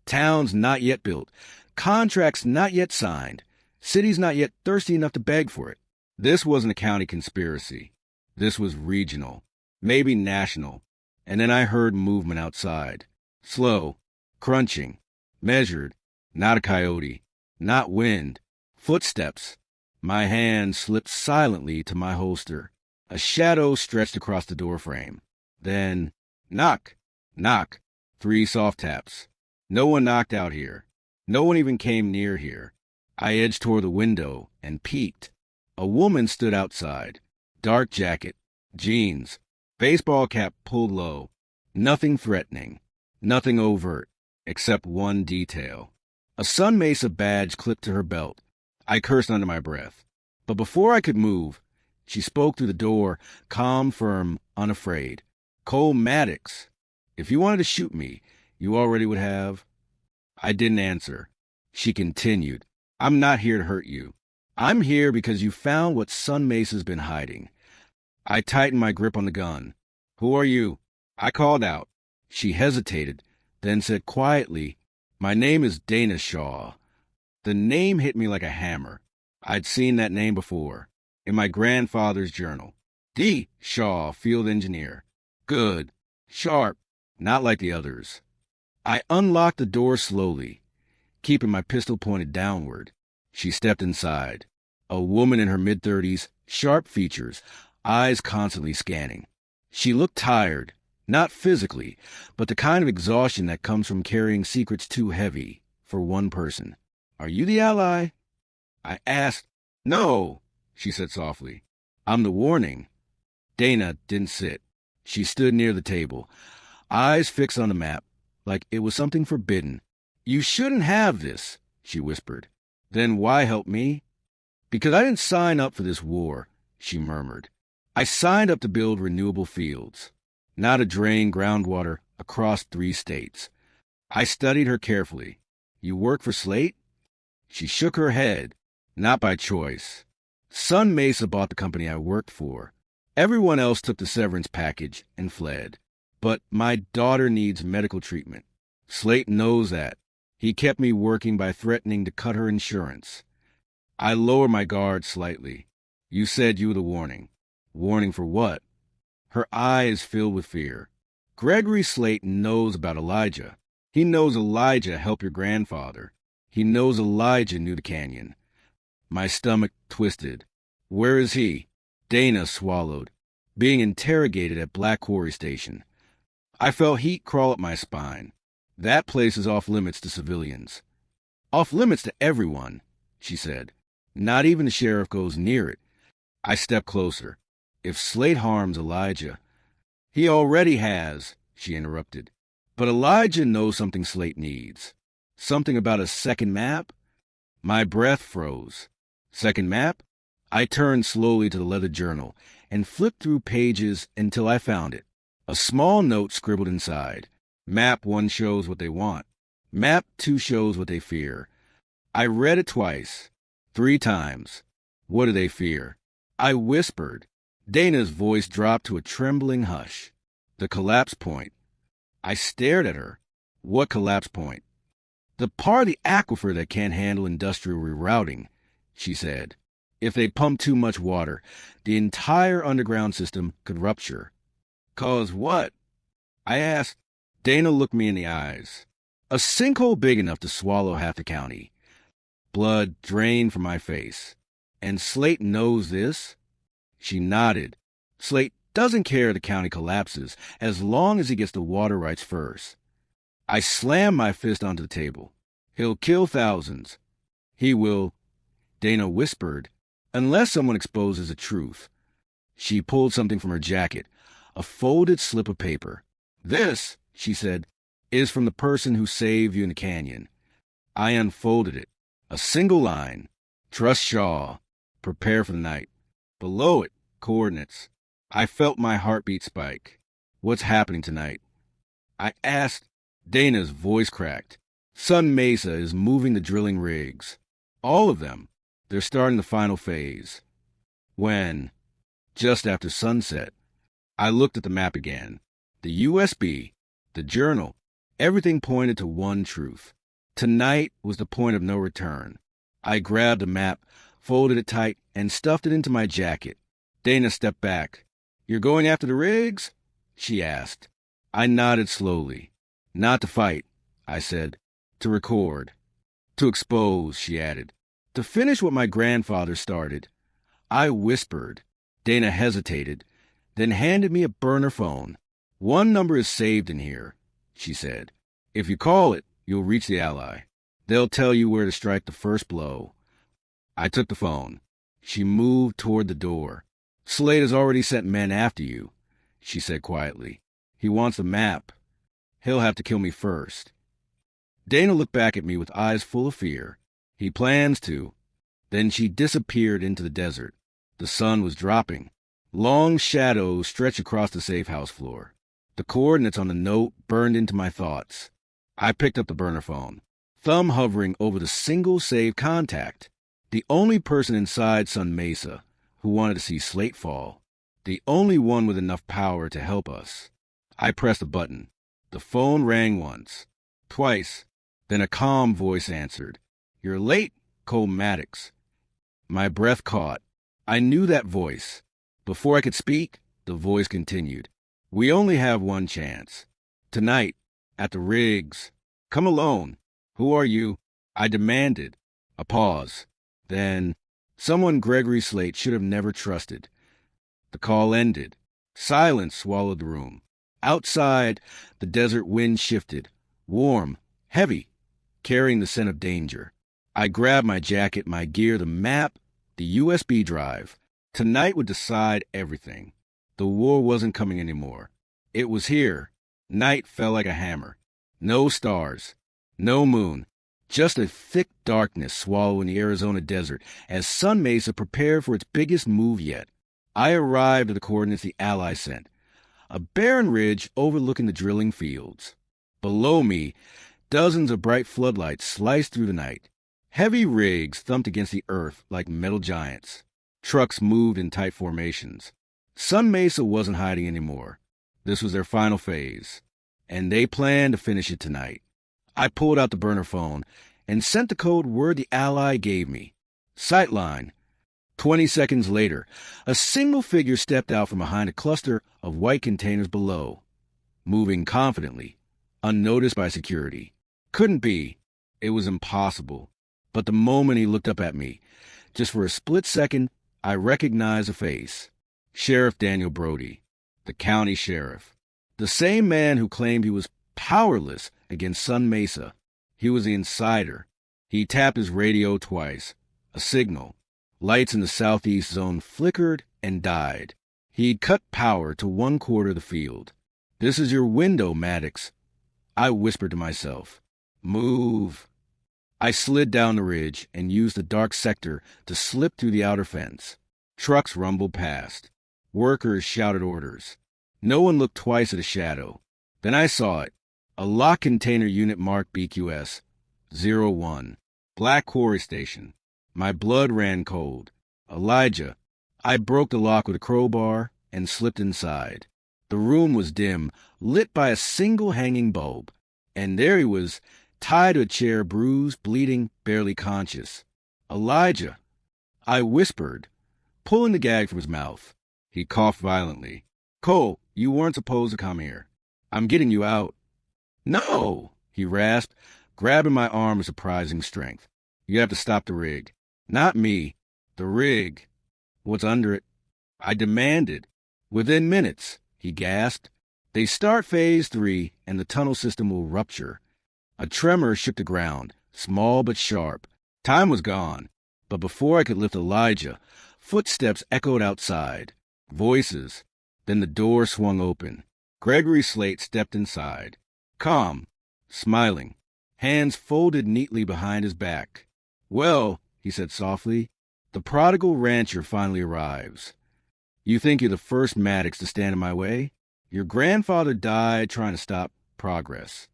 Towns not yet built. Contracts not yet signed. Cities not yet thirsty enough to beg for it. This wasn't a county conspiracy. This was regional, maybe national. And then I heard movement outside. Slow, crunching, measured, not a coyote, not wind, footsteps. My hand slipped silently to my holster. A shadow stretched across the doorframe. Then, knock, knock, 3 soft taps. No one knocked out here. No one even came near here. I edged toward the window and peeked. A woman stood outside. Dark jacket, jeans, baseball cap pulled low. Nothing threatening, nothing overt, except one detail. A Sun Mesa badge clipped to her belt. I cursed under my breath. But before I could move, she spoke through the door, calm, firm, unafraid. Cole Maddox. If you wanted to shoot me, you already would have. I didn't answer. She continued. I'm not here to hurt you. I'm here because you found what Sun Mesa's been hiding. I tightened my grip on the gun. Who are you? I called out. She hesitated, then said quietly, My name is Dana Shaw. The name hit me like a hammer. I'd seen that name before, in my grandfather's journal. D. Shaw, field engineer. Good. Sharp. Not like the others. I unlocked the door slowly, keeping my pistol pointed downward. She stepped inside. A woman in her mid-30s, sharp features, eyes constantly scanning. She looked tired, not physically, but the kind of exhaustion that comes from carrying secrets too heavy for one person. Are you the ally? I asked. No, she said softly. I'm the warning. Dana didn't sit. She stood near the table, eyes fixed on the map, like it was something forbidden. You shouldn't have this, she whispered. Then why help me? Because I didn't sign up for this war, she murmured. I signed up to build renewable fields, not to drain groundwater across 3 states. I studied her carefully. You work for Slate? She shook her head. Not by choice. Sun Mesa bought the company I worked for. Everyone else took the severance package and fled. But my daughter needs medical treatment. Slate knows that. He kept me working by threatening to cut her insurance. I lowered my guard slightly. You said you were the warning. Warning for what? Her eyes filled with fear. Gregory Slate knows about Elijah. He knows Elijah helped your grandfather. He knows Elijah knew the canyon. My stomach twisted. Where is he? Dana swallowed. Being interrogated at Black Quarry Station. I felt heat crawl up my spine. That place is off limits to civilians. Off limits to everyone, she said. Not even the sheriff goes near it. I stepped closer. If Slate harms Elijah... He already has, she interrupted. But Elijah knows something Slate needs. Something about a second map? My breath froze. Second map? I turned slowly to the leather journal and flipped through pages until I found it. A small note scribbled inside. Map 1 shows what they want. Map 2 shows what they fear. I read it twice. 3 times. What do they fear? I whispered. Dana's voice dropped to a trembling hush. The collapse point. I stared at her. What collapse point? The part of the aquifer that can't handle industrial rerouting, she said. If they pump too much water, the entire underground system could rupture. Cause what? I asked. Dana looked me in the eyes. A sinkhole big enough to swallow half the county. Blood drained from my face. And Slate knows this? She nodded. Slate doesn't care if the county collapses as long as he gets the water rights first. I slammed my fist onto the table. He'll kill thousands. He will, Dana whispered, unless someone exposes the truth. She pulled something from her jacket, a folded slip of paper. This, she said, is from the person who saved you in the canyon. I unfolded it. A single line. Trust Shaw. Prepare for the night. Below it, coordinates. I felt my heartbeat spike. What's happening tonight? I asked. Dana's voice cracked. Sun Mesa is moving the drilling rigs. All of them. They're starting the final phase. When? Just after sunset. I looked at the map again. The USB, the journal, everything pointed to one truth. Tonight was the point of no return. I grabbed the map, folded it tight, and stuffed it into my jacket. Dana stepped back. You're going after the rigs? She asked. I nodded slowly. Not to fight, I said. To record. To expose, she added. To finish what my grandfather started. I whispered. Dana hesitated, then handed me a burner phone. "One number is saved in here," she said. "If you call it, you'll reach the ally. They'll tell you where to strike the first blow." I took the phone. She moved toward the door. "Slade has already sent men after you," she said quietly. "He wants a map. He'll have to kill me first." Dana looked back at me with eyes full of fear. "He plans to." Then she disappeared into the desert. The sun was dropping. Long shadows stretched across the safe house floor. The coordinates on the note burned into my thoughts. I picked up the burner phone, thumb hovering over the single saved contact. The only person inside Sun Mesa who wanted to see Slate fall. The only one with enough power to help us. I pressed a button. The phone rang once, twice. Then a calm voice answered. "You're late, Cole Maddox." My breath caught. I knew that voice. Before I could speak, the voice continued. "We only have one chance. Tonight, at the Riggs. Come alone." "Who are you?" I demanded. A pause. Then, someone Gregory Slate should have never trusted. The call ended. Silence swallowed the room. Outside, the desert wind shifted. Warm, heavy, carrying the scent of danger. I grabbed my jacket, my gear, the map, the USB drive. Tonight would decide everything. The war wasn't coming anymore. It was here. Night fell like a hammer. No stars. No moon. Just a thick darkness swallowing the Arizona desert as Sun Mesa prepared for its biggest move yet. I arrived at the coordinates the Allies sent. A barren ridge overlooking the drilling fields. Below me, dozens of bright floodlights sliced through the night. Heavy rigs thumped against the earth like metal giants. Trucks moved in tight formations. Sun Mesa wasn't hiding anymore. This was their final phase, and they planned to finish it tonight. I pulled out the burner phone and sent the code word the ally gave me. Sightline. 20 seconds later, a single figure stepped out from behind a cluster of white containers below, moving confidently, unnoticed by security. Couldn't be. It was impossible. But the moment he looked up at me, just for a split second, I recognized a face. Sheriff Daniel Brody, the county sheriff. The same man who claimed he was powerless against Sun Mesa. He was the insider. He tapped his radio twice. A signal. Lights in the southeast zone flickered and died. He'd cut power to one quarter of the field. "This is your window, Maddox," I whispered to myself. "Move." I slid down the ridge and used the dark sector to slip through the outer fence. Trucks rumbled past. Workers shouted orders. No one looked twice at a shadow. Then I saw it. A lock container unit marked BQS 01. Black Quarry Station. My blood ran cold. Elijah. I broke the lock with a crowbar and slipped inside. The room was dim, lit by a single hanging bulb. And there he was, tied to a chair, bruised, bleeding, barely conscious. "Elijah," I whispered, pulling the gag from his mouth. He coughed violently. "Cole, you weren't supposed to come here. I'm getting you out." "No," he rasped, grabbing my arm with surprising strength. "You have to stop the rig." "Not me. The rig. What's under it?" I demanded. "Within minutes," he gasped. "They start phase 3 and the tunnel system will rupture." A tremor shook the ground, small but sharp. Time was gone, but before I could lift Elijah, footsteps echoed outside. Voices. Then the door swung open. Gregory Slate stepped inside. Calm, smiling, hands folded neatly behind his back. "Well," he said softly, "the prodigal rancher finally arrives. You think you're the first Maddox to stand in my way? Your grandfather died trying to stop progress."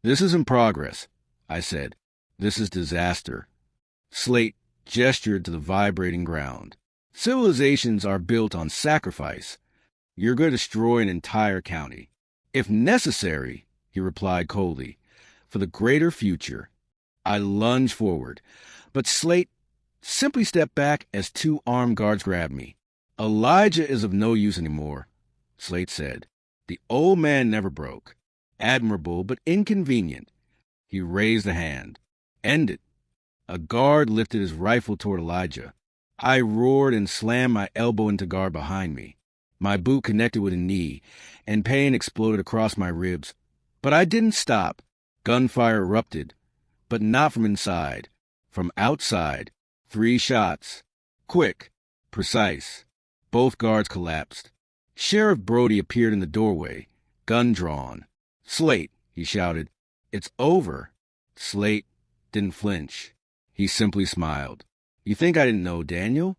"This isn't progress," I said. "This is disaster." Slate gestured to the vibrating ground. "Civilizations are built on sacrifice. You're going to destroy an entire county." "If necessary," he replied coldly, "for the greater future." I lunged forward, but Slate simply stepped back as 2 armed guards grabbed me. "Elijah is of no use anymore," Slate said. "The old man never broke. Admirable, but inconvenient." He raised a hand. "End it." A guard lifted his rifle toward Elijah. I roared and slammed my elbow into guard behind me. My boot connected with a knee, and pain exploded across my ribs. But I didn't stop. Gunfire erupted, but not from inside. From outside. 3 shots. Quick. Precise. Both guards collapsed. Sheriff Brody appeared in the doorway, gun drawn. "Slate," he shouted. "It's over." Slate didn't flinch. He simply smiled. "You think I didn't know, Daniel?"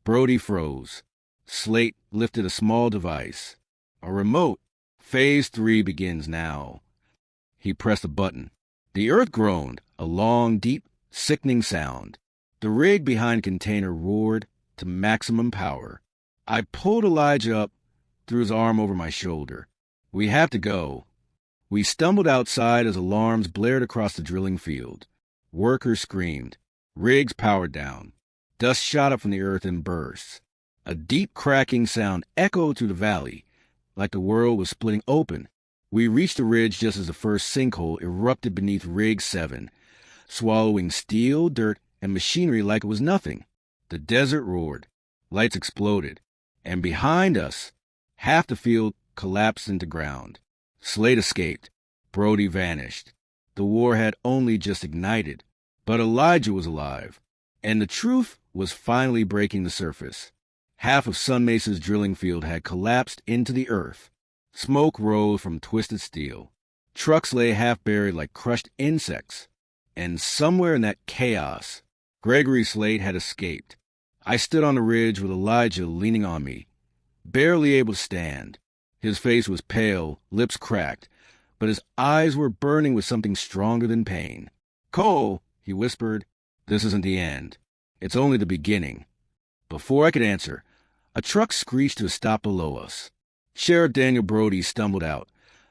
Brody froze. Slate lifted a small device. "A remote. Phase 3 begins now." He pressed a button. The earth groaned, a long, deep, sickening sound. The rig behind container roared to maximum power. I pulled Elijah up, threw his arm over my shoulder. "We have to go." We stumbled outside as alarms blared across the drilling field. Workers screamed. Rigs powered down. Dust shot up from the earth in bursts. A deep cracking sound echoed through the valley, like the world was splitting open. We reached the ridge just as the first sinkhole erupted beneath Rig 7, swallowing steel, dirt, and machinery like it was nothing. The desert roared. Lights exploded. And behind us, half the field collapsed into ground. Slate escaped. Brody vanished. The war had only just ignited. But Elijah was alive. And the truth was finally breaking the surface. Half of Sun Mesa's drilling field had collapsed into the earth. Smoke rose from twisted steel. Trucks lay half buried like crushed insects. And somewhere in that chaos, Gregory Slate had escaped. I stood on the ridge with Elijah leaning on me, barely able to stand. His face was pale, lips cracked, but his eyes were burning with something stronger than pain. "Cole," he whispered, "this isn't the end. It's only the beginning." Before I could answer, a truck screeched to a stop below us. Sheriff Daniel Brody stumbled out,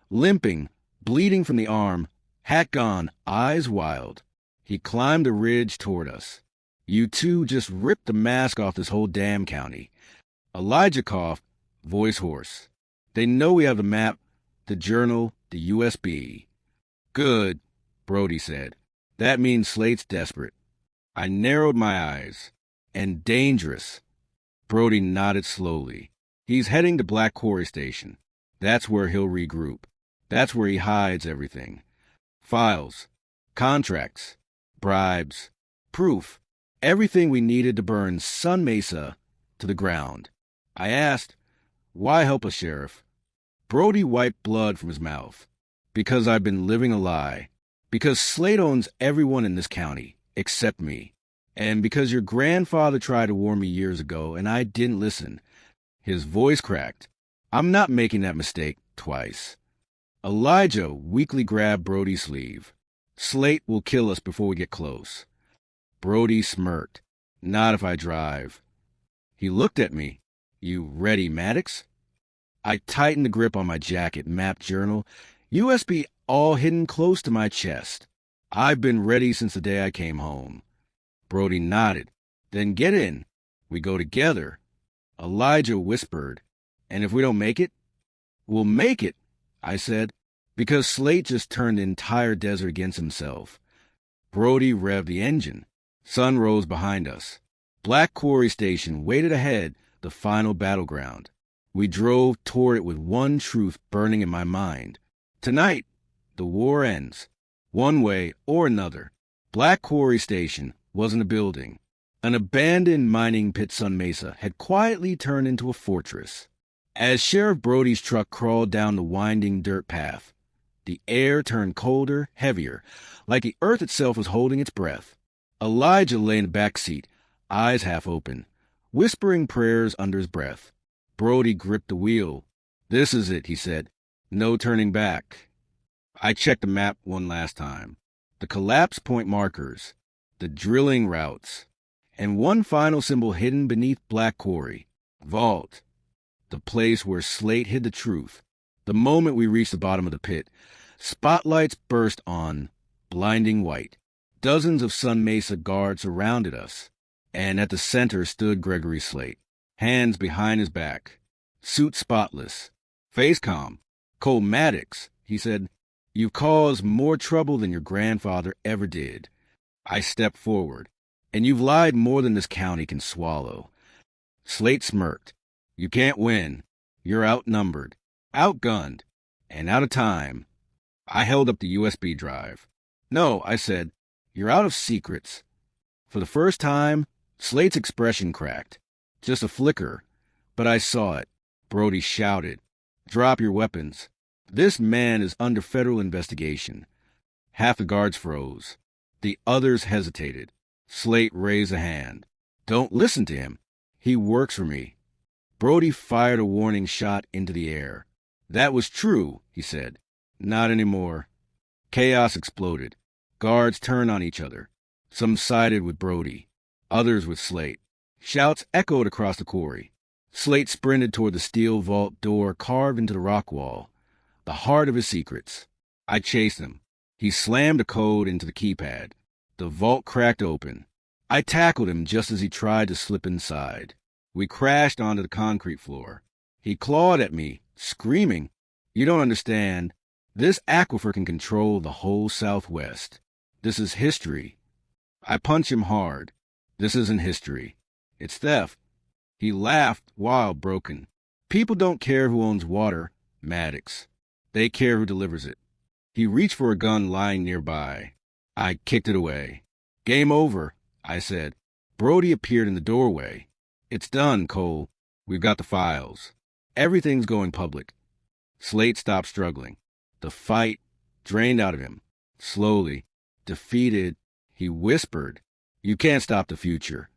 limping, bleeding from the arm, hat gone, eyes wild. He climbed the ridge toward us. "You two just ripped the mask off this whole damn county." Elijah coughed, voice hoarse. "They know we have the map, the journal, the USB. "Good," Brody said. "That means Slate's desperate." I narrowed my eyes. "And dangerous." Brody nodded slowly. "He's heading to Black Quarry Station. That's where he'll regroup. That's where he hides everything. Files, contracts, bribes, proof. Everything we needed to burn Sun Mesa to the ground." I asked, "Why help us, Sheriff?" Brody wiped blood from his mouth. "Because I've been living a lie. Because Slate owns everyone in this county, except me. And because your grandfather tried to warn me years ago, and I didn't listen." His voice cracked. "I'm not making that mistake twice." Elijah weakly grabbed Brody's sleeve. "Slate will kill us before we get close." Brody smirked. "Not if I drive." He looked at me. "You ready, Maddox?" I tightened the grip on my jacket, map journal, USB all hidden close to my chest. "I've been ready since the day I came home." Brody nodded. "Then get in. We go together." Elijah whispered, "And if we don't make it?" "We'll make it," I said, because Slate just turned the entire desert against himself. Brody revved the engine. Sun rose behind us. Black Quarry Station waited ahead, the final battleground. We drove toward it with one truth burning in my mind. Tonight, the war ends. One way or another. Black Quarry Station wasn't a building. An abandoned mining pit Sun Mesa had quietly turned into a fortress. As Sheriff Brody's truck crawled down the winding dirt path, the air turned colder, heavier, like the earth itself was holding its breath. Elijah lay in the back seat, eyes half open, whispering prayers under his breath. Brody gripped the wheel. "This is it," he said. "No turning back." I checked the map one last time. The collapse point markers, the drilling routes, and one final symbol hidden beneath Black Quarry. Vault. The place where Slate hid the truth. The moment we reached the bottom of the pit, spotlights burst on, blinding white. Dozens of Sun Mesa guards surrounded us, and at the center stood Gregory Slate, hands behind his back, suit spotless, face calm. "Cole Maddox," he said, "you've caused more trouble than your grandfather ever did." I stepped forward. And you've lied more than this county can swallow. Slate smirked. You can't win. You're outnumbered, outgunned, and out of time. I held up the USB drive. No, I said, you're out of secrets. For the first time, Slate's expression cracked. Just a flicker. But I saw it. Brody shouted, drop your weapons. This man is under federal investigation. Half the guards froze. The others hesitated. Slate raised a hand. Don't listen to him. He works for me. Brody fired a warning shot into the air. That was true, he said. Not anymore. Chaos exploded. Guards turned on each other. Some sided with Brody, others with Slate. Shouts echoed across the quarry. Slate sprinted toward the steel vault door carved into the rock wall, the heart of his secrets. I chased him. He slammed a code into the keypad. The vault cracked open. I tackled him just as he tried to slip inside. We crashed onto the concrete floor. He clawed at me, screaming, You don't understand. This aquifer can control the whole Southwest. This is history. I punched him hard. This isn't history. It's theft. He laughed, wild, broken. People don't care who owns water, Maddox. They care who delivers it. He reached for a gun lying nearby. I kicked it away. Game over, I said. Brody appeared in the doorway. It's done, Cole. We've got the files. Everything's going public. Slate stopped struggling. The fight drained out of him. Slowly, defeated, he whispered, You can't stop the future.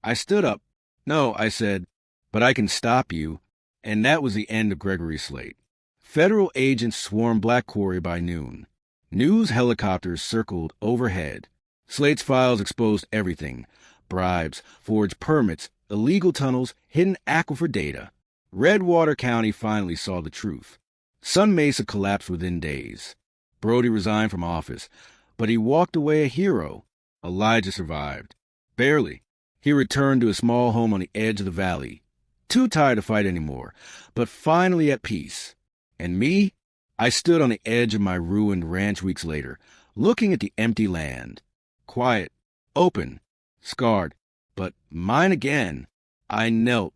I stood up. No, I said, but I can stop you. And that was the end of Gregory Slate. Federal agents swarmed Black Quarry by noon. News helicopters circled overhead. Slate's files exposed everything. Bribes, forged permits, illegal tunnels, hidden aquifer data. Redwater County finally saw the truth. Sun Mesa collapsed within days. Brody resigned from office, but he walked away a hero. Elijah survived. Barely. He returned to a small home on the edge of the valley. Too tired to fight anymore, but finally at peace. And me? I stood on the edge of my ruined ranch weeks later, looking at the empty land. Quiet, open, scarred, but mine again. I knelt,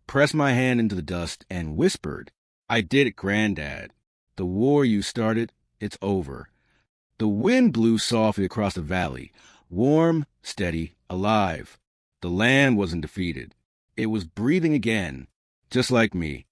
pressed my hand into the dust, and whispered, I did it, Granddad. The war you started, it's over. The wind blew softly across the valley, warm, steady, alive. The land wasn't defeated. It was breathing again, just like me.